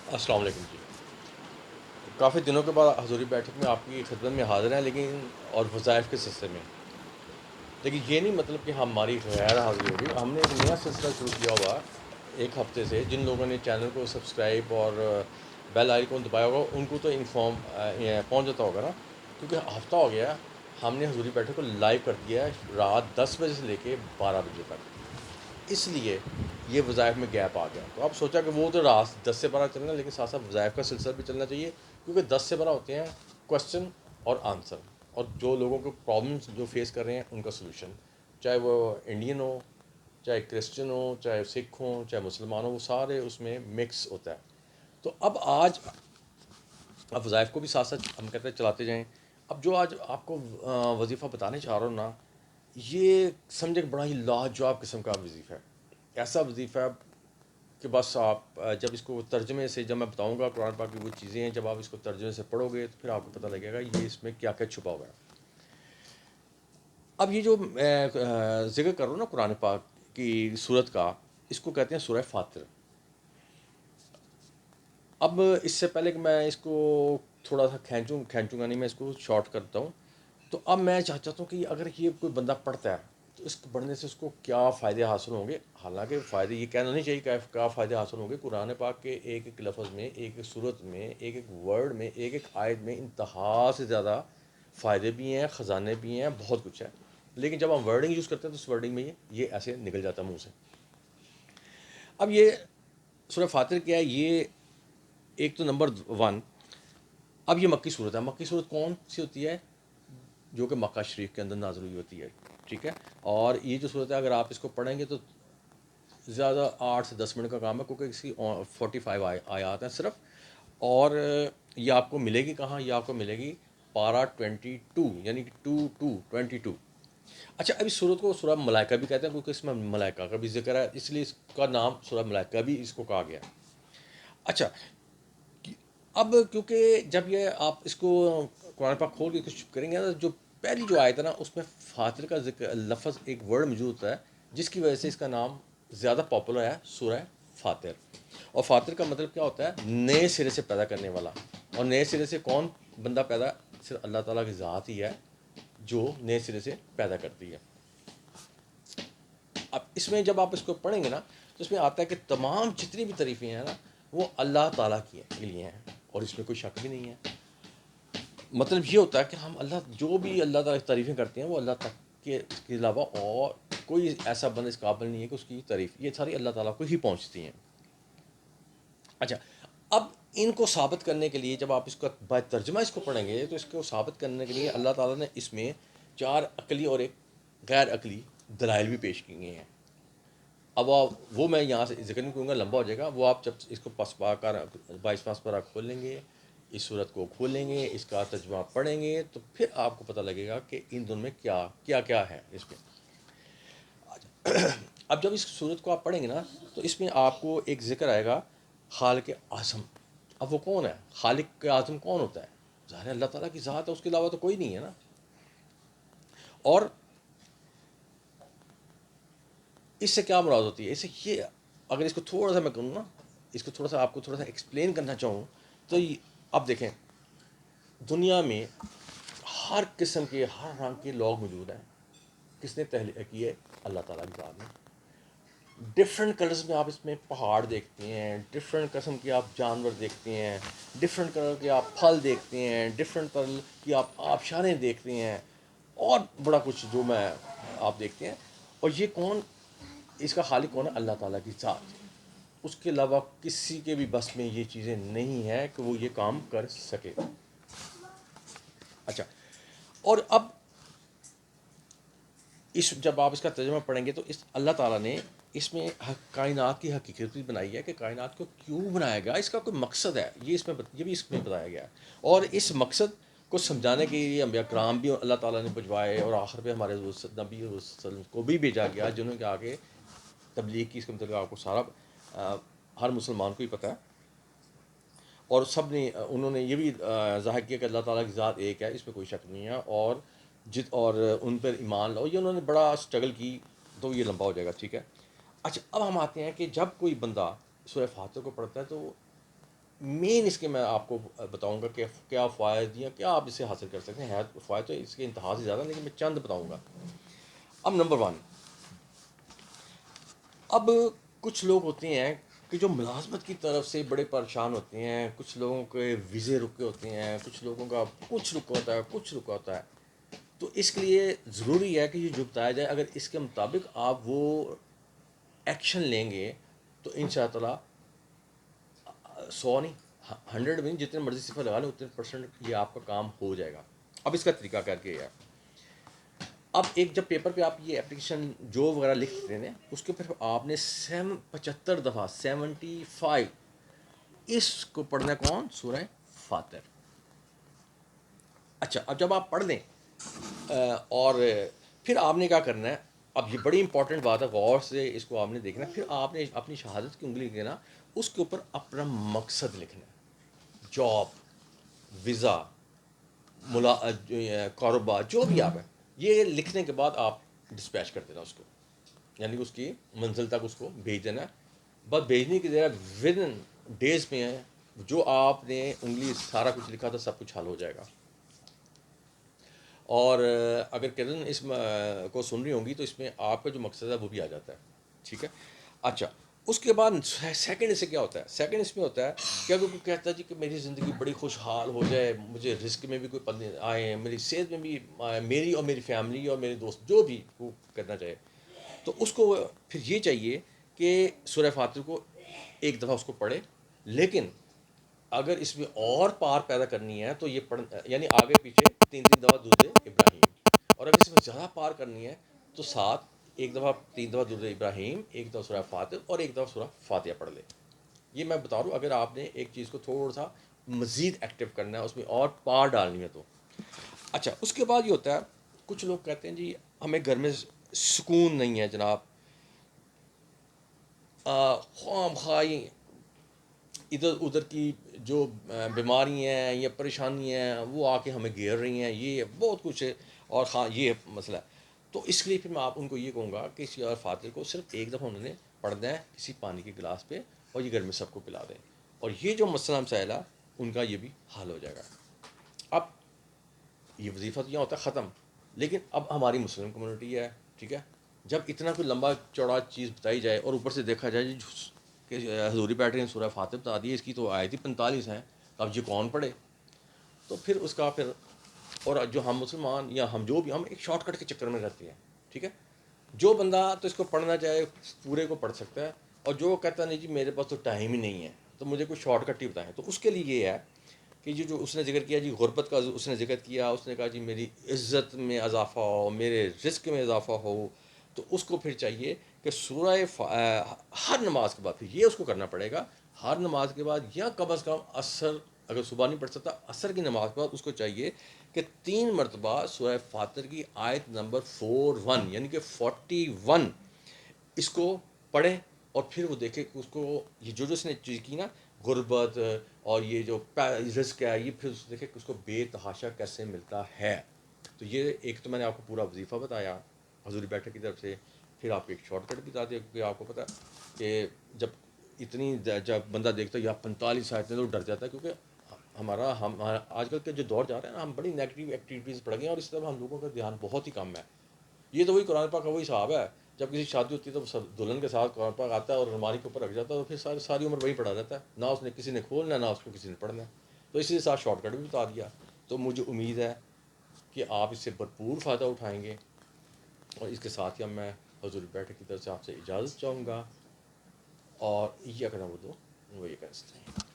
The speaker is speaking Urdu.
السلام علیکم جی. کافی دنوں کے بعد حضوری بیٹھک میں آپ کی خدمت میں حاضر ہیں، لیکن اور وظائف کے سلسلے میں. لیکن یہ نہیں مطلب کہ ہماری غیر حاضری ہوگی. ہم نے ایک نیا سلسلہ شروع کیا ہوا ایک ہفتے سے. جن لوگوں نے چینل کو سبسکرائب اور بیل آئیکن دبایا ہوگا ان کو تو انفارم پہنچ جاتا ہوگا نا، کیونکہ ہفتہ ہو گیا ہم نے حضوری بیٹھک کو لائیو کر دیا ہے رات 10 بجے سے لے کے 12 بجے تک. اس لیے یہ وظائف میں گیپ آ گیا. تو اب سوچا کہ وہ تو رات 10 سے 12 چلنا، لیکن ساتھ ساتھ وظائف کا سلسلہ بھی چلنا چاہیے، کیونکہ 10 سے 12 ہوتے ہیں کوشچن اور آنسر، اور جو لوگوں کو پرابلمس جو فیس کر رہے ہیں ان کا سلوشن، چاہے وہ انڈین ہو، چاہے کرسچن ہو، چاہے سکھ ہوں، چاہے مسلمان ہوں، وہ سارے اس میں مکس ہوتا ہے. تو اب وظائف کو بھی ساتھ ساتھ ہم کہتے ہیں چلاتے جائیں. اب جو آج آپ کو وظیفہ بتانے چاہ رہا ہوں نا، یہ سمجھے کہ بڑا ہی لاجواب قسم کا وظیفہ ہے. ایسا وظیفہ ہے کہ بس آپ جب اس کو ترجمے سے جب میں بتاؤں گا قرآن پاک کی وہ چیزیں ہیں، جب آپ اس کو ترجمے سے پڑھو گے تو پھر آپ کو پتہ لگے گا یہ اس میں کیا کیا چھپا ہوا ہے. اب یہ جو ذکر کر رہا ہوں نا قرآن پاک کی صورت کا، اس کو کہتے ہیں سورہ فاتر. اب اس سے پہلے کہ میں اس کو تھوڑا سا کھینچوں گا نہیں، میں اس کو شارٹ کرتا ہوں. تو اب میں چاہتا ہوں کہ اگر یہ کوئی بندہ پڑھتا ہے تو اس کو پڑھنے سے اس کو کیا فائدے حاصل ہوں گے. حالانکہ فائدے یہ کہنا نہیں چاہیے کہ کیا فائدے حاصل ہوں گے. قرآن پاک کے ایک ایک لفظ میں، ایک ایک صورت میں، ایک ایک ورڈ میں، ایک ایک آیت میں انتہا سے زیادہ فائدے بھی ہیں، خزانے بھی ہیں، بہت کچھ ہے. لیکن جب ہم ورڈنگ یوز کرتے ہیں تو اس ورڈنگ میں یہ ایسے نکل جاتا ہے منہ سے. اب یہ سورہ فاتر کیا ہے؟ یہ ایک تو نمبر 1. اب یہ مکی صورت ہے. مکی صورت کون سی ہوتی ہے؟ جو کہ مکہ شریف کے اندر نازل ہوئی ہوتی ہے. ٹھیک ہے. اور یہ جو صورت ہے اگر آپ اس کو پڑھیں گے تو زیادہ 8 سے 10 منٹ کا کام ہے، کیونکہ اس کی 45 آیات ہیں صرف. اور یہ آپ کو ملے گی کہاں؟ یہ آپ کو ملے گی پارہ 22، یعنی کہ 22. اچھا، اب اس صورت کو سورہ ملائکہ بھی کہتے ہیں، کیونکہ اس میں ملائکہ کا بھی ذکر ہے، اس لیے اس کا نام سورہ ملائکہ بھی اس کو کہا گیا. اچھا، اب کیونکہ جب یہ آپ اس کو قرآن پاک کھول کے کچھ کریں گے نا، جو پہلی جو آیت ہے نا اس میں فاتر کا ذکر لفظ ایک ورڈ موجود ہوتا ہے، جس کی وجہ سے اس کا نام زیادہ پاپولر ہے سورہ فاتر. اور فاتر کا مطلب کیا ہوتا ہے؟ نئے سرے سے پیدا کرنے والا. اور نئے سرے سے کون بندہ پیدا؟ صرف اللہ تعالیٰ کی ذات ہی ہے جو نئے سرے سے پیدا کرتی ہے. اب اس میں جب آپ اس کو پڑھیں گے نا تو اس میں آتا ہے کہ تمام جتنی بھی تعریفیں ہیں نا وہ اللہ تعالیٰ کے لیے ہیں، اور اس میں کوئی شک بھی نہیں ہے. مطلب یہ ہوتا ہے کہ ہم اللہ جو بھی اللہ تعالیٰ کی تعریفیں کرتے ہیں وہ اللہ تک کے علاوہ اور کوئی ایسا بندہ اس قابل نہیں ہے کہ اس کی تعریف یہ ساری اللہ تعالیٰ کو ہی پہنچتی ہیں. اچھا، اب ان کو ثابت کرنے کے لیے جب آپ اس کا ترجمہ اس کو پڑھیں گے تو اس کو ثابت کرنے کے لیے اللہ تعالیٰ نے اس میں 4 عقلی اور ایک غیر عقلی دلائل بھی پیش کیے ہیں. اب وہ میں یہاں سے ذکر نہیں کروں گا، لمبا ہو جائے گا. وہ آپ جب اس کو پسپا کر 22 پارہ کھول لیں گے، اس صورت کو کھولیں گے، اس کا ترجمہ پڑھیں گے، تو پھر آپ کو پتہ لگے گا کہ ان دونوں میں کیا ہے اس میں. اب جب اس صورت کو آپ پڑھیں گے نا تو اس میں آپ کو ایک ذکر آئے گا خالق اعظم. اب وہ کون ہے؟ خالق اعظم کون ہوتا ہے؟ ظاہر اللہ تعالیٰ کی ذات ہے، اس کے علاوہ تو کوئی نہیں ہے نا. اور اس سے کیا مراد ہوتی ہے؟ اس سے یہ اگر اس کو تھوڑا سا میں کروں نا، اس کو تھوڑا سا آپ کو تھوڑا سا ایکسپلین کرنا چاہوں تو اب دیکھیں دنیا میں ہر قسم کے ہر رنگ کے لوگ موجود ہیں. کس نے تخلیق کی ہے؟ اللہ تعالیٰ کی ذات نے. ڈفرینٹ کلرز میں آپ اس میں پہاڑ دیکھتے ہیں، ڈفرینٹ قسم کے آپ جانور دیکھتے ہیں، ڈفرینٹ کلر کے آپ پھل دیکھتے ہیں، ڈفرینٹ کلر کی آپ آبشاریں دیکھتے ہیں، اور بڑا کچھ جو میں آپ دیکھتے ہیں. اور یہ کون اس کا خالق کون ہے؟ اللہ تعالیٰ کی ذات. اس کے علاوہ کسی کے بھی بس میں یہ چیزیں نہیں ہیں کہ وہ یہ کام کر سکے. اچھا، اور اب جب آپ اس کا ترجمہ پڑھیں گے تو اس اللہ تعالیٰ نے اس میں کائنات کی حقیقت بھی بنائی ہے کہ کائنات کو کیوں بنایا گیا، اس کا کوئی مقصد ہے، یہ بھی اس میں بتایا گیا ہے. اور اس مقصد کو سمجھانے کے لیے انبیاء کرام بھی اللہ تعالیٰ نے بھجوائے، اور آخر پہ ہمارے نبی وسلم کو بھی بھیجا گیا، جنہوں کے آگے تبلیغ کی اس کے مطلب آپ کو سارا ہر مسلمان کو ہی پتہ ہے. اور سب نے انہوں نے یہ بھی ظاہر کیا کہ اللہ تعالیٰ کی ذات ایک ہے، اس میں کوئی شک نہیں ہے. اور ان پر ایمان لاؤ. یہ انہوں نے بڑا اسٹرگل کی، تو یہ لمبا ہو جائے گا. ٹھیک ہے. اچھا، اب ہم آتے ہیں کہ جب کوئی بندہ سورہ فاتر کو پڑھتا ہے تو مین اس کے میں آپ کو بتاؤں گا کہ کیا فوائد یا کیا آپ اس سے حاصل کر سکتے ہیں. فوائد تو اس کے انتہا سے زیادہ، لیکن میں چند بتاؤں گا. اب نمبر ون، اب کچھ لوگ ہوتے ہیں کہ جو ملازمت کی طرف سے بڑے پریشان ہوتے ہیں. کچھ لوگوں کے ویزے رکے ہوتے ہیں، کچھ لوگوں کا کچھ رکا ہوتا ہے، کچھ رکا ہوتا ہے. تو اس کے لیے ضروری ہے کہ یہ جو بتایا جائے، اگر اس کے مطابق آپ وہ ایکشن لیں گے تو ان شاء اللہ 100 نہیں 100 بھی نہیں، جتنے مرضی صفر لگا لیں اتنے % یہ آپ کا کام ہو جائے گا. اب اس کا طریقہ کر کے ہے، اب ایک جب پیپر پہ آپ یہ اپلیکیشن جو وغیرہ لکھ دیتے ہیں اس کے اوپر آپ نے 75 دفعہ 75 اس کو پڑھنا ہے. کون؟ سورہ فاتر. اچھا، اب جب آپ پڑھ لیں اور پھر آپ نے کیا کرنا ہے، اب یہ بڑی امپورٹنٹ بات ہے، غور سے اس کو آپ نے دیکھنا ہے. پھر آپ نے اپنی شہادت کی انگلی دینا، اس کے اوپر اپنا مقصد لکھنا ہے. جاب، ویزا، کاروبار، جو بھی آپ ہے، یہ لکھنے کے بعد آپ ڈسپیچ کر دینا اس کو، یعنی اس کی منزل تک اس کو بھیج دینا. بس بھیجنے کی ذرا ود ان ڈیز میں ہے، جو آپ نے انگلی سارا کچھ لکھا تھا سب کچھ حل ہو جائے گا. اور اگر کزن اس کو سن رہی ہوں گی تو اس میں آپ کا جو مقصد ہے وہ بھی آ جاتا ہے. ٹھیک ہے. اچھا، اس کے بعد سیکنڈ اس سے کیا ہوتا ہے؟ سیکنڈ اس میں ہوتا ہے کہ اگر کوئی کہتا ہے جی کہ میری زندگی بڑی خوشحال ہو جائے، مجھے رزق میں بھی کوئی پندے آئے، میری صحت میں بھی میری اور میری فیملی اور میرے دوست جو بھی وہ کرنا چاہے، تو اس کو پھر یہ چاہیے کہ سورہ فاتر کو ایک دفعہ اس کو پڑھے. لیکن اگر اس میں اور پار پیدا کرنی ہے تو یہ یعنی آگے پیچھے 3 دفعہ درود ابراہیم. اور اگر اس میں زیادہ پار کرنی ہے تو ایک دفعہ 3 دفعہ درود ابراہیم، ایک دفعہ سورہ فاتر اور ایک دفعہ سورہ فاتحہ پڑھ لے. یہ میں بتا رہا ہوں اگر آپ نے ایک چیز کو تھوڑا سا مزید ایکٹیو کرنا ہے، اس میں اور پار ڈالنی ہے تو. اچھا، اس کے بعد یہ ہوتا ہے، کچھ لوگ کہتے ہیں جی ہمیں گھر میں سکون نہیں ہے جناب، خواہ خواہی ادھر ادھر کی جو بیماری ہیں یا پریشانی ہیں وہ آ کے ہمیں گھیر رہی ہیں، یہ بہت کچھ ہے. اور ہاں یہ مسئلہ ہے. تو اس لیے پھر میں آپ ان کو یہ کہوں گا کہ سورہ فاتر کو صرف ایک دفعہ انہوں نے پڑھنا ہے کسی پانی کے گلاس پہ، اور یہ گھر میں سب کو پلا دیں، اور یہ جو مسئلہ مسائل ہے ان کا یہ بھی حل ہو جائے گا. اب یہ وظیفہ تو یہاں ہوتا ہے ختم. لیکن اب ہماری مسلم کمیونٹی ہے، ٹھیک ہے، جب اتنا کوئی لمبا چوڑا چیز بتائی جائے اور اوپر سے دیکھا جائے کہ حضوری بیٹھ رہے ہیں سورہ فاتر بتا دی ہے، اس کی تو آیت ہی 45 ہیں، اب یہ کون پڑھے؟ تو پھر اس کا پھر، اور جو ہم مسلمان یا ہم جو بھی، ہم ایک شارٹ کٹ کے چکر میں رہتے ہیں. ٹھیک ہے. جو بندہ تو اس کو پڑھنا چاہے پورے کو پڑھ سکتا ہے، اور جو کہتا نہیں جی میرے پاس تو ٹائم ہی نہیں ہے تو مجھے کوئی شارٹ کٹ ہی بتائیں، تو اس کے لیے یہ ہے کہ جو اس نے ذکر کیا جی غربت کا، اس نے ذکر کیا، اس نے کہا جی میری عزت میں اضافہ ہو، میرے رزق میں اضافہ ہو، تو اس کو پھر چاہیے کہ سورہ ہر نماز کے بعد پھر یہ اس کو کرنا پڑے گا. ہر نماز کے بعد یا کم از کم عصر، اگر صبح نہیں پڑھ سکتا عصر کی نماز کے بعد اس کو چاہیے کہ 3 مرتبہ سورہ فاتر کی آیت نمبر 41 یعنی کہ 41 اس کو پڑھے. اور پھر وہ دیکھے کہ اس کو یہ جو اس نے چیز کی نا، غربت اور یہ جو رزق ہے، یہ پھر دیکھے کہ اس کو بے تحاشا کیسے ملتا ہے. تو یہ ایک تو میں نے آپ کو پورا وظیفہ بتایا حضوری بیٹھک کی طرف سے. پھر آپ کو ایک شارٹ کٹ بھی بتا دیا، کیونکہ آپ کو پتہ کہ جب بندہ دیکھتا ہے یا 45 آیتیں تو ڈر جاتا ہے، کیونکہ ہم آج کل کے جو دور جا رہے ہیں نا، ہم بڑی نیگیٹو ایکٹیویٹیز پڑھ گئے ہیں اور اس طرح ہم لوگوں کا دھیان بہت ہی کم ہے. یہ تو وہی قرآن پاک کا وہی صحاب ہے، جب کسی شادی ہوتی ہے تو دلہن کے ساتھ قرآن پاک آتا ہے اور الماری کے اوپر رکھ جاتا ہے، تو پھر ساری عمر وہی پڑھا رہتا ہے، نہ اس نے کسی نے کھولنا نہ اس کو کسی نے پڑھنا. تو اسی کے ساتھ شارٹ کٹ بھی بتا دیا. تو مجھے امید ہے کہ آپ اس سے بھرپور فائدہ اٹھائیں گے، اور اس کے ساتھ ہی اب میں حضور بیٹھک کی طرف سے آپ سے اجازت چاہوں گا، اور یہ کرنا وہ یہ کر سکتے ہیں.